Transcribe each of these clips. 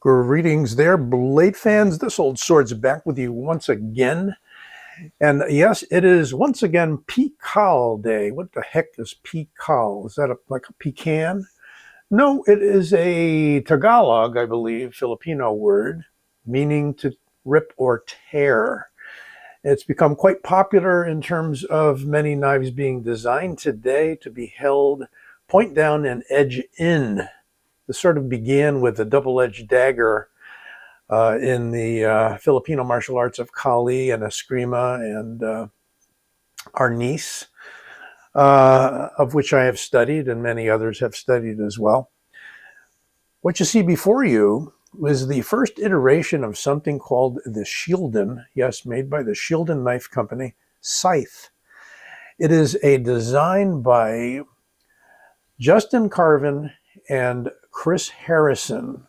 Greetings there, blade fans. This old sword's back with you once again. And yes, it is once again Pikal Day. What the heck is Pikal? Is that like a pecan? No, it is a Tagalog, I believe, Filipino word, meaning to rip or tear. It's become quite popular in terms of many knives being designed today to be held point down and edge in. This sort of began with a double-edged dagger in the Filipino martial arts of Kali and Eskrima and Arnis, of which I have studied and many others have studied as well. What you see before you was the first iteration of something called the Shieldon, yes, made by the Shieldon Knife Company, Scythe. It is a design by Justin Carvin and Chris Harrison.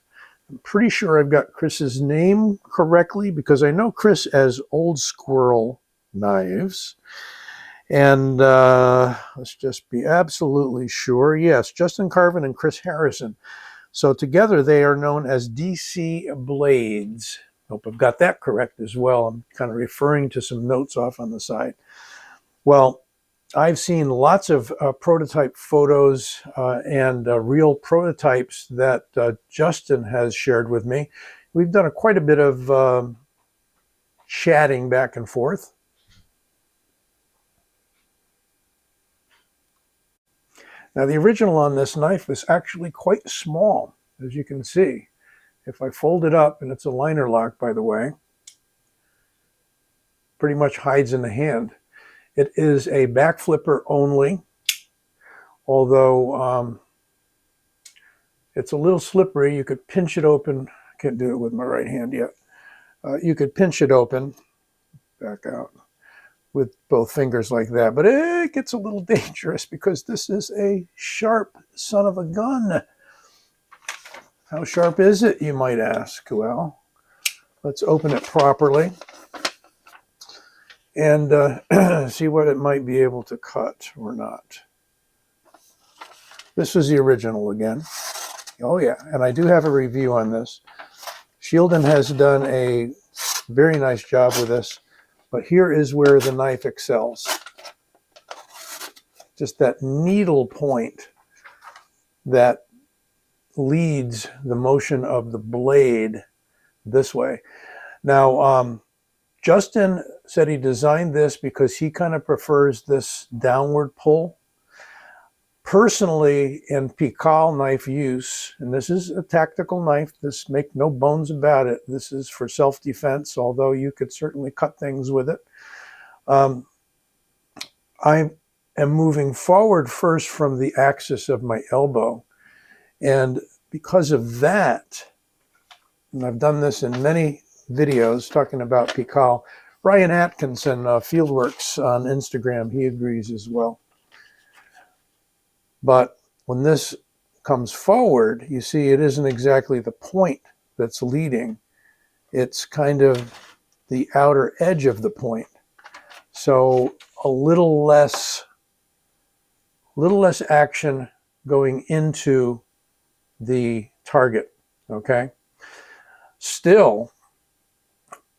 I'm pretty sure I've got Chris's name correctly because I know Chris as Old Squirrel Knives. And let's just be absolutely sure. Yes, Justin Carvin and Chris Harrison. So together they are known as DC Blades. Hope I've got that correct as well. I'm kind of referring to some notes off on the side. Well, I've seen lots of prototype photos and real prototypes that Justin has shared with me. We've done quite a bit of chatting back and forth. Now, the original on this knife is actually quite small, as you can see. If I fold it up, and it's a liner lock, by the way, pretty much hides in the hand. It is a back flipper only, although it's a little slippery. You could pinch it open. I can't do it with my right hand yet. You could pinch it open, back out, with both fingers like that. But it gets a little dangerous because this is a sharp son of a gun. How sharp is it, you might ask? Well, let's open it properly and see what it might be able to cut or not. This is the original again. Oh yeah, and I do have a review on this. Shieldon has done a very nice job with this, but here is where the knife excels. Just that needle point that leads the motion of the blade this way. Now, Justin said he designed this because he kind of prefers this downward pull. Personally, in Pikal knife use, and this is a tactical knife, this make no bones about it, this is for self-defense, although you could certainly cut things with it. I am moving forward first from the axis of my elbow. And because of that, and I've done this in many videos talking about Pikal, Ryan Atkinson, Fieldworks on Instagram, he agrees as well. But when this comes forward, you see it isn't exactly the point that's leading. It's kind of the outer edge of the point. So a little less action going into the target, okay? Still,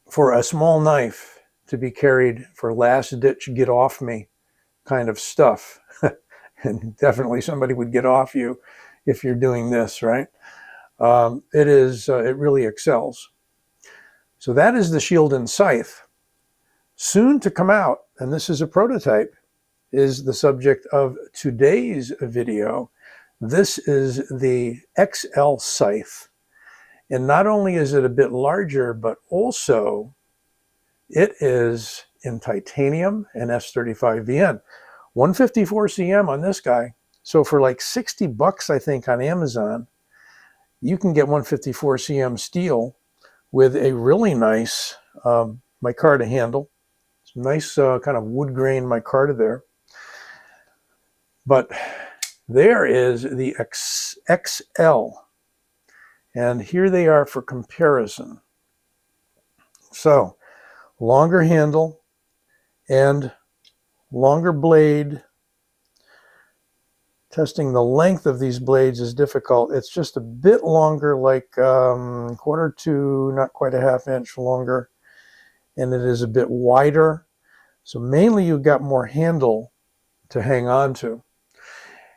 for a small knife to be carried for last ditch get off me kind of stuff, and definitely somebody would get off you if you're doing this, right? It really excels. So that is the Shieldon Scythe. Soon to come out, and this is a prototype, is the subject of today's video. This is the XL Scythe. And not only is it a bit larger, but also it is in titanium and S35VN. 154 cm on this guy. So for like 60 bucks, I think, on Amazon, you can get 154 cm steel with a really nice micarta handle. It's a nice kind of wood grain micarta there. But there is the XL. And here they are for comparison. So, longer handle and longer blade. Testing the length of these blades is difficult. It's just a bit longer, like quarter to not quite a half inch longer, and it is a bit wider. So mainly you've got more handle to hang on to.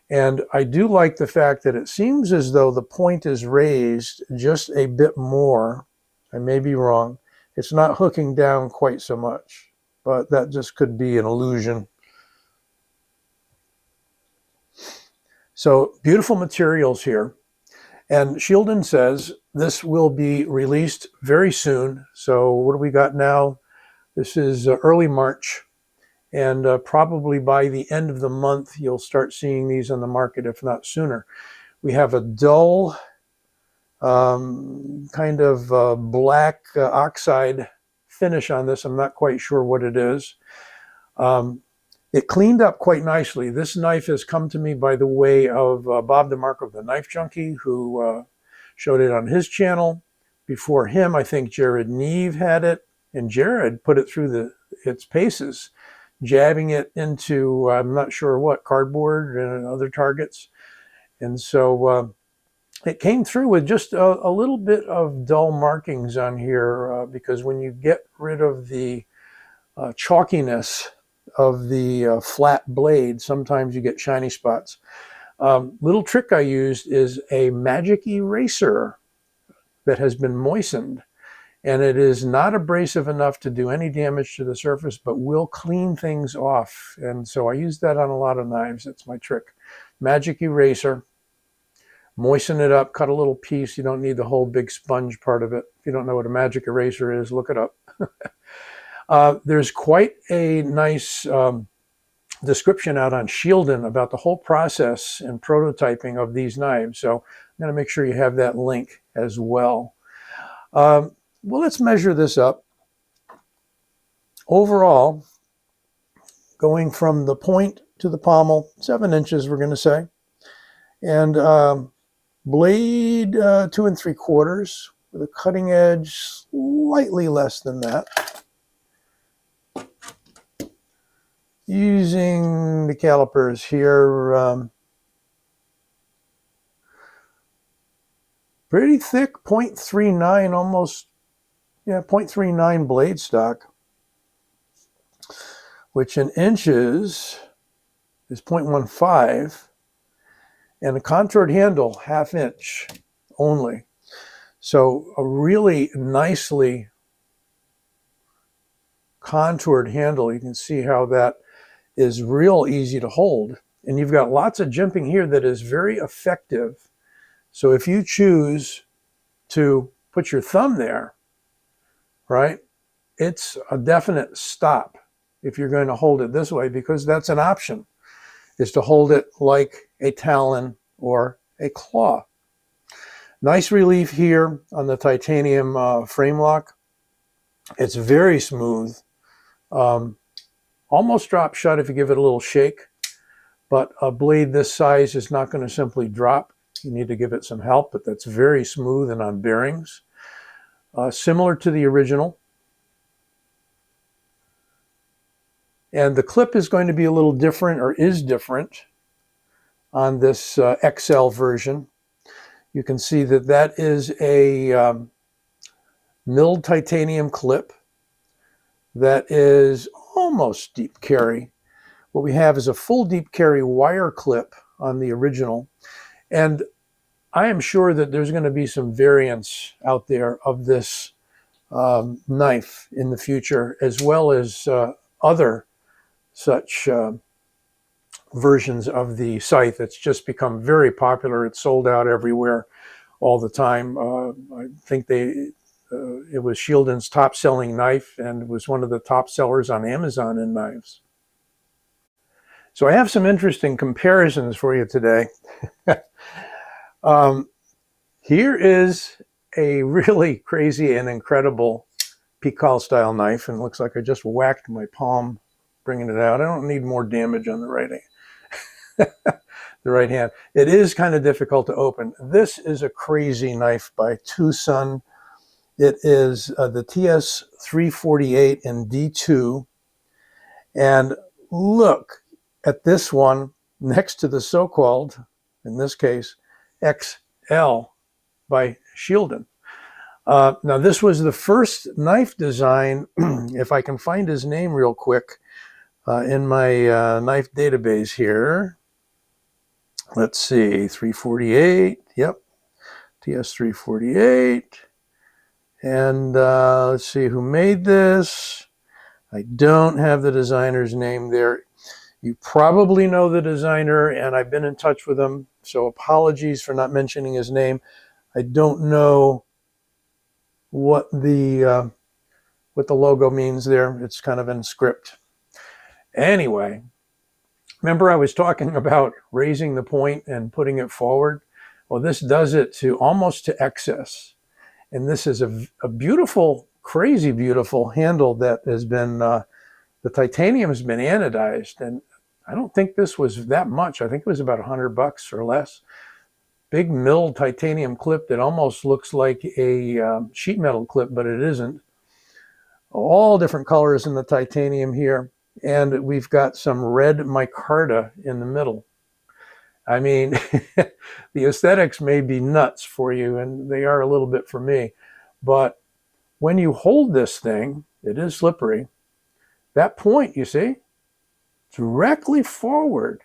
And I do like the fact that it seems as though the point is raised just a bit more. I may be wrong. It's not hooking down quite so much, but that just could be an illusion. So beautiful materials here. And Shieldon says this will be released very soon. So what do we got now? This is early March. And probably by the end of the month, you'll start seeing these on the market, if not sooner. We have a dull kind of black oxide finish on this. I'm not quite sure what it is. It cleaned up quite nicely. This knife has come to me by the way of Bob DeMarco, the Knife Junkie, who showed it on his channel. Before him, I think Jared Neve had it, and Jared put it through its paces, jabbing it into, I'm not sure what, cardboard and other targets. And so it came through with just a little bit of dull markings on here because when you get rid of the chalkiness of the flat blade, sometimes you get shiny spots. Little trick I used is a magic eraser that has been moistened, and it is not abrasive enough to do any damage to the surface, but will clean things off. And so I use that on a lot of knives. That's my trick. Magic eraser, moisten it up, cut a little piece. You don't need the whole big sponge part of it. If you don't know what a magic eraser is, look it up. There's quite a nice description out on Shieldon about the whole process and prototyping of these knives. So I'm going to make sure you have that link as well. Well, let's measure this up. Overall, going from the point to the pommel, 7 inches, we're going to say. And blade 2 3/4 with a cutting edge slightly less than that. Using the calipers here, pretty thick, 0.39, almost, yeah, 0.39 blade stock, which in inches is 0.15, and a contoured handle, 1/2 inch only. So a really nicely contoured handle. You can see how that is real easy to hold. And you've got lots of jimping here that is very effective. So if you choose to put your thumb there, right, it's a definite stop if you're going to hold it this way, because that's an option, is to hold it like a talon or a claw. Nice relief here on the titanium frame lock. It's very smooth. Almost drop shut if you give it a little shake, but a blade this size is not going to simply drop. You need to give it some help, but that's very smooth and on bearings. Similar to the original. And the clip is going to be a little different, or is different, on this XL version. You can see that that is a milled titanium clip that is almost deep carry. What we have is a full deep carry wire clip on the original. And I am sure that there's going to be some variants out there of this knife in the future, as well as other such versions of the Scythe. It's just become very popular. It's sold out everywhere all the time. I think it was Shieldon's top-selling knife, and it was one of the top sellers on Amazon in knives. So I have some interesting comparisons for you today. Here is a really crazy and incredible Pikal style knife, and it looks like I just whacked my palm bringing it out. I don't need more damage on the right hand. The right hand. It is kind of difficult to open. This is a crazy knife by Tucson. It is the TS348 in D2. And look at this one next to the so-called, in this case, XL by Shieldon. Now, this was the first knife design, if I can find his name real quick, in my knife database here. Let's see, 348, yep, TS348. And let's see who made this. I don't have the designer's name there. You probably know the designer, and I've been in touch with him, so apologies for not mentioning his name. I don't know what the logo means there. It's kind of in script. Anyway, remember I was talking about raising the point and putting it forward? Well, this does it to almost to excess. And this is a beautiful, crazy beautiful handle that has been, the titanium has been anodized. And I don't think this was that much. I think it was about $100 or less. Big milled titanium clip that almost looks like a sheet metal clip, but it isn't. All different colors in the titanium here. And we've got some red micarta in the middle. I mean, the aesthetics may be nuts for you, and they are a little bit for me. But when you hold this thing, it is slippery. That point, you see, directly forward.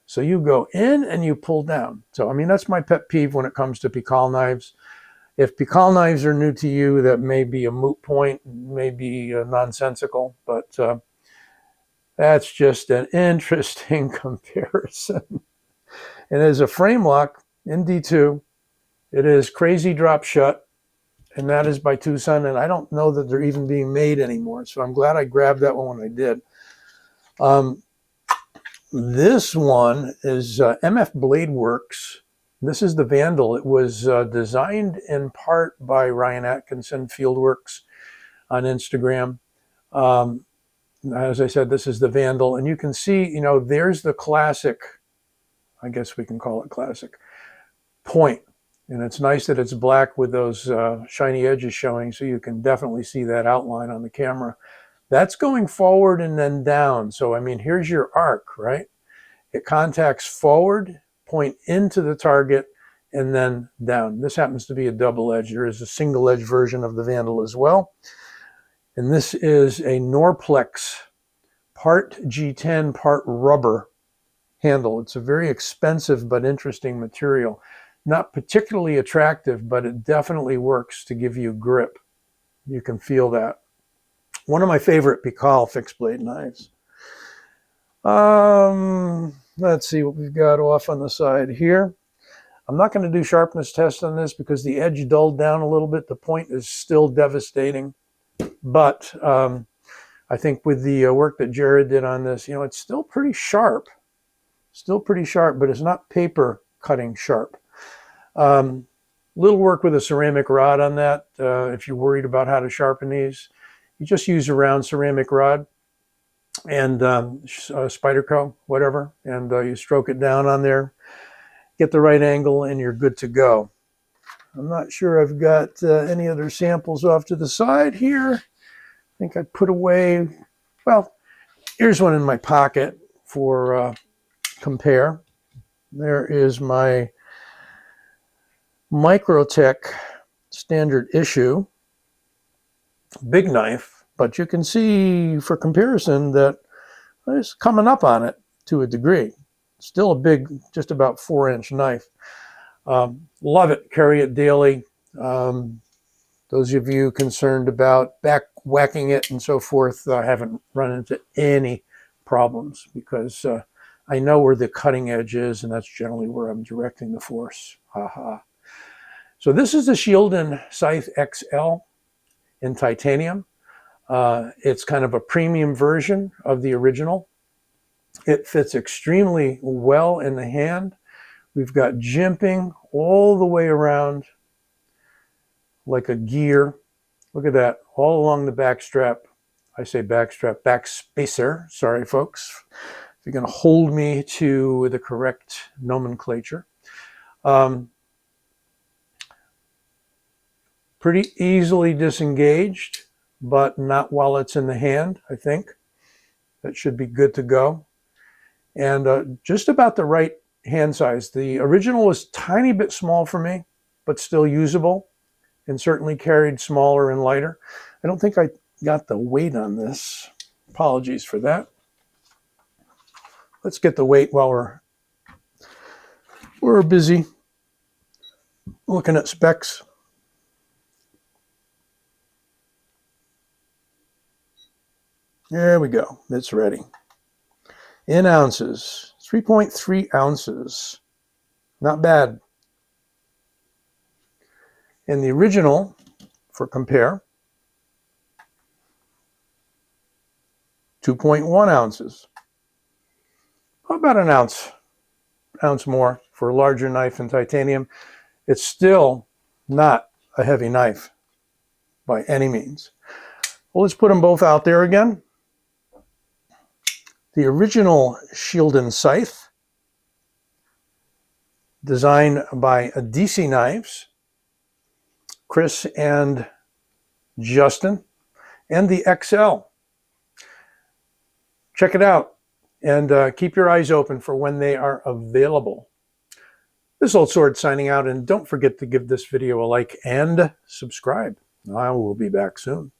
So you go in and you pull down. So, I mean, that's my pet peeve when it comes to Pikal knives. If Pikal knives are new to you, that may be a moot point, may be nonsensical, but that's just an interesting comparison. And as a frame lock in D2, it is Crazy Drop Shut, and that is by Tucson, and I don't know that they're even being made anymore, so I'm glad I grabbed that one when I did. This one is MF Blade Works. This is the Vandal. It was designed in part by Ryan Atkinson, Fieldworks on Instagram. As I said, this is the Vandal, and you can see, you know, there's the classic, I guess we can call it classic, point. And it's nice that it's black with those shiny edges showing, so you can definitely see that outline on the camera. That's going forward and then down. So, I mean, here's your arc, right? It contacts forward, point into the target, and then down. This happens to be a double edge. There is a single edge version of the Vandal as well. And this is a Norplex part G10, part rubber handle. It's a very expensive but interesting material. Not particularly attractive, but it definitely works to give you grip. You can feel that. One of my favorite Pikal fixed blade knives. Let's see what we've got off on the side here. I'm not going to do sharpness test on this because the edge dulled down a little bit. The point is still devastating. But I think with the work that Jared did on this, you know, it's still pretty sharp. Still pretty sharp, but it's not paper cutting sharp. Little work with a ceramic rod on that. If you're worried about how to sharpen these, you just use a round ceramic rod and Spyderco, whatever, and you stroke it down on there, get the right angle, and you're good to go. I'm not sure I've got any other samples off to the side here. I think I put away, well, here's one in my pocket for compare. There is my Microtech standard issue, big knife, but you can see for comparison that it's coming up on it to a degree. Still a big, just about 4-inch knife. Love it, carry it daily. Those of you concerned about back whacking it and so forth, haven't run into any problems because I know where the cutting edge is, and that's generally where I'm directing the force. Haha. So this is the Shieldon Scythe XL in titanium. It's kind of a premium version of the original. It fits extremely well in the hand. We've got jimping all the way around like a gear. Look at that, all along the back strap. I say back strap, back spacer. Sorry, folks, if you're going to hold me to the correct nomenclature. Pretty easily disengaged, but not while it's in the hand, I think. That should be good to go. and just about the right hand size. The original was a tiny bit small for me, but still usable, and certainly carried smaller and lighter. I don't think I got the weight on this. Apologies for that. Let's get the weight while we're busy looking at specs. There we go. It's ready. In ounces, 3.3 ounces. Not bad. And the original, for compare, 2.1 ounces. About an ounce more for a larger knife in titanium. It's still not a heavy knife by any means. Well, let's put them both out there again. The original Shieldon Scythe, designed by DC Knives, Chris and Justin, and the XL. Check it out, and keep your eyes open for when they are available. This Old Sword signing out, and don't forget to give this video a like and subscribe. I will be back soon.